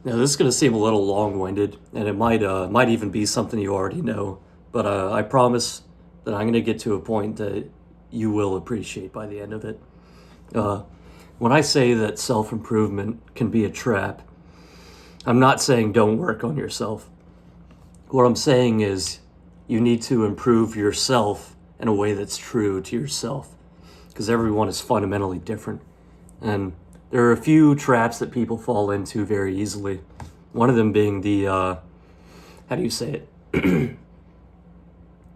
Now, this is going to seem a little long-winded, and it might even be something you already know, but I promise that I'm going to get to a point that you will appreciate by the end of it. Uh, when I say that self-improvement can be a trap, I'm not saying don't work on yourself. What I'm saying is you need to improve yourself in a way that's true to yourself, because everyone is fundamentally different. And there are a few traps that people fall into very easily. One of them being the, how do you say it?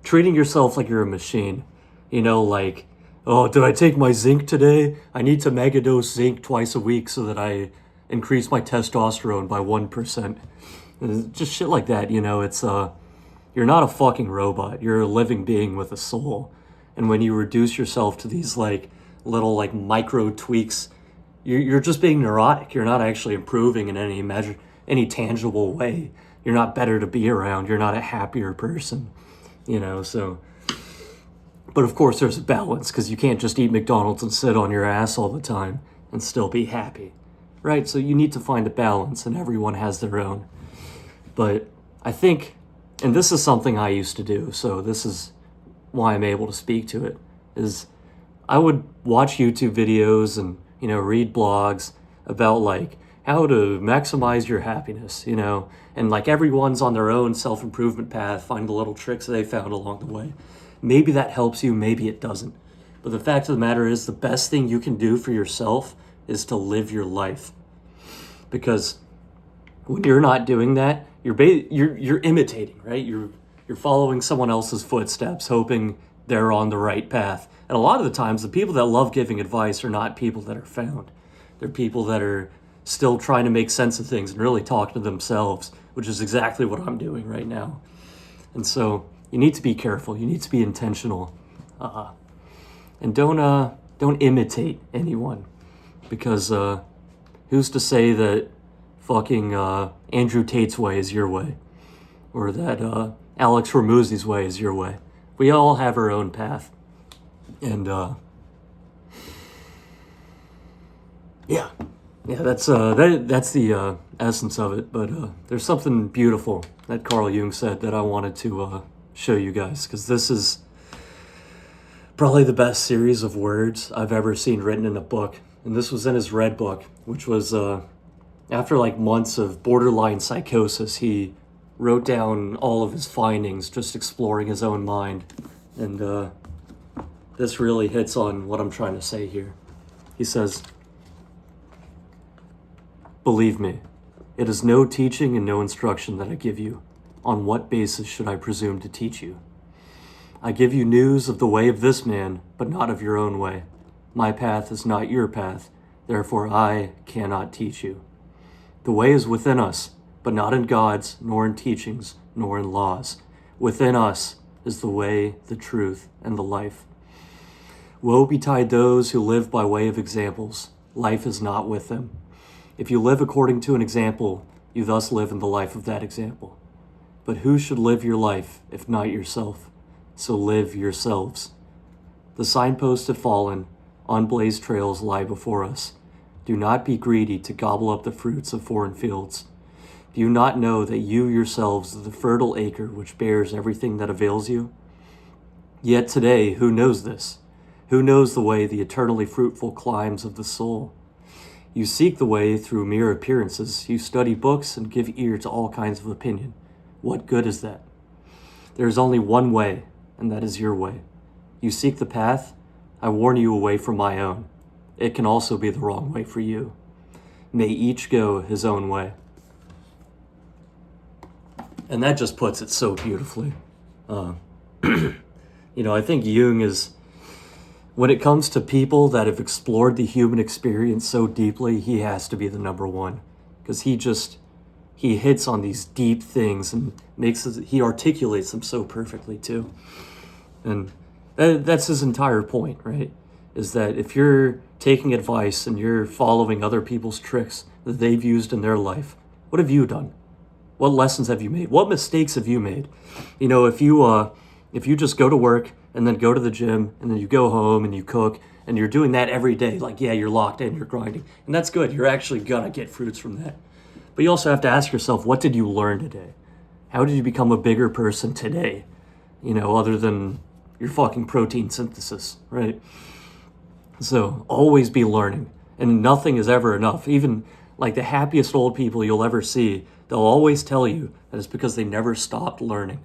Treating yourself like you're a machine. You know, like, oh, did I take my zinc today? I need to megadose zinc twice a week so that I increase my testosterone by 1%. And just shit like that, you know, it's, you're not a fucking robot. You're a living being with a soul. And when you reduce yourself to these, like, little, like, micro tweaks, you're just being neurotic. You're not actually improving in any tangible way. You're not better to be around. You're not a happier person, you know, so. But of course there's a balance, because you can't just eat McDonald's and sit on your ass all the time and still be happy, right? So you need to find a balance, and everyone has their own. But I think, and this is something I used to do, so this is why I'm able to speak to it, is I would watch YouTube videos and, you know, read blogs about, like, how to maximize your happiness, you know, and, like, everyone's on their own self-improvement path, find the little tricks they found along the way. Maybe that helps you, maybe it doesn't. But the fact of the matter is, the best thing you can do for yourself is to live your life. Because when you're not doing that, you're imitating, right? You're following someone else's footsteps, hoping they're on the right path. And a lot of the times, the people that love giving advice are not people that are found. They're people that are still trying to make sense of things and really talk to themselves, which is exactly what I'm doing right now. And so you need to be careful. You need to be intentional, and don't imitate anyone, because who's to say that fucking Andrew Tate's way is your way, or that Alex Ramuzi's way is your way. We all have our own path, and yeah, that's the essence of it. But there's something beautiful that Carl Jung said that I wanted to show you guys, because this is probably the best series of words I've ever seen written in a book. And this was in his Red Book, which was after like months of borderline psychosis, he wrote down all of his findings, just exploring his own mind. And this really hits on what I'm trying to say here. He says, "Believe me, it is no teaching and no instruction that I give you. On what basis should I presume to teach you? I give you news of the way of this man, but not of your own way. My path is not your path, therefore I cannot teach you. The way is within us, but not in God's, nor in teachings, nor in laws. Within us is the way, the truth, and the life. Woe betide those who live by way of examples. Life is not with them. If you live according to an example, you thus live in the life of that example. But who should live your life if not yourself? So live yourselves. The signposts have fallen, unblazed trails lie before us. Do not be greedy to gobble up the fruits of foreign fields. Do you not know that you yourselves are the fertile acre which bears everything that avails you? Yet today, who knows this? Who knows the way, the eternally fruitful climes of the soul? You seek the way through mere appearances. You study books and give ear to all kinds of opinion. What good is that? There is only one way, and that is your way. You seek the path. I warn you away from my own. It can also be the wrong way for you. May each go his own way." And that just puts it so beautifully. You know, I think Jung is, when it comes to people that have explored the human experience so deeply, he has to be the number one, because he hits on these deep things and he articulates them so perfectly too. And that's his entire point, right? Is that if you're taking advice and you're following other people's tricks that they've used in their life, what have you done? What lessons have you made? What mistakes have you made? You know, if you just go to work and then go to the gym and then you go home and you cook and you're doing that every day, like, yeah, you're locked in, you're grinding, and that's good. You're actually gonna get fruits from that. But you also have to ask yourself, what did you learn today? How did you become a bigger person today? Other than your fucking protein synthesis, right? So always be learning, and nothing is ever enough. Even like the happiest old people you'll ever see, they'll always tell you that it's because they never stopped learning.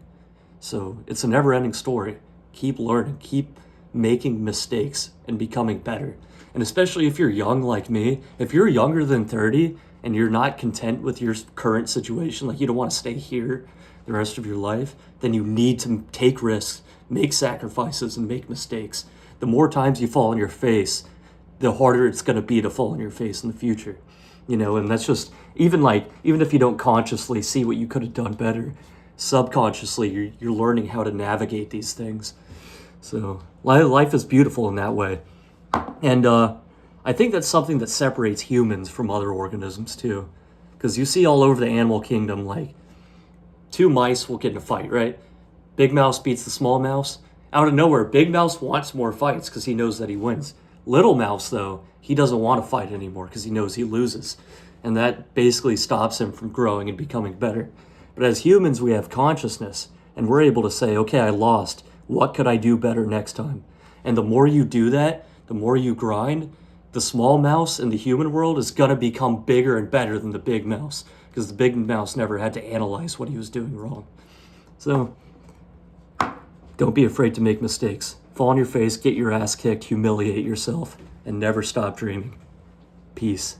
So it's a never-ending story. Keep learning, keep making mistakes and becoming better. And especially if you're young like me, if you're younger than 30 and you're not content with your current situation, like you don't want to stay here the rest of your life, then you need to take risks, make sacrifices, and make mistakes. The more times you fall on your face, the harder it's going to be to fall on your face in the future. And that's just, even if you don't consciously see what you could have done better, subconsciously you're learning how to navigate these things. So life is beautiful in that way. And I think that's something that separates humans from other organisms too. Because you see all over the animal kingdom, like two mice will get in a fight, right? Big mouse beats the small mouse. Out of nowhere, big mouse wants more fights because he knows that he wins. Little mouse, though, he doesn't want to fight anymore because he knows he loses. And that basically stops him from growing and becoming better. But as humans, we have consciousness, and we're able to say, okay, I lost. What could I do better next time? And the more you do that, the more you grind, the small mouse in the human world is going to become bigger and better than the big mouse, because the big mouse never had to analyze what he was doing wrong. So don't be afraid to make mistakes. Fall on your face, get your ass kicked, humiliate yourself, and never stop dreaming. Peace.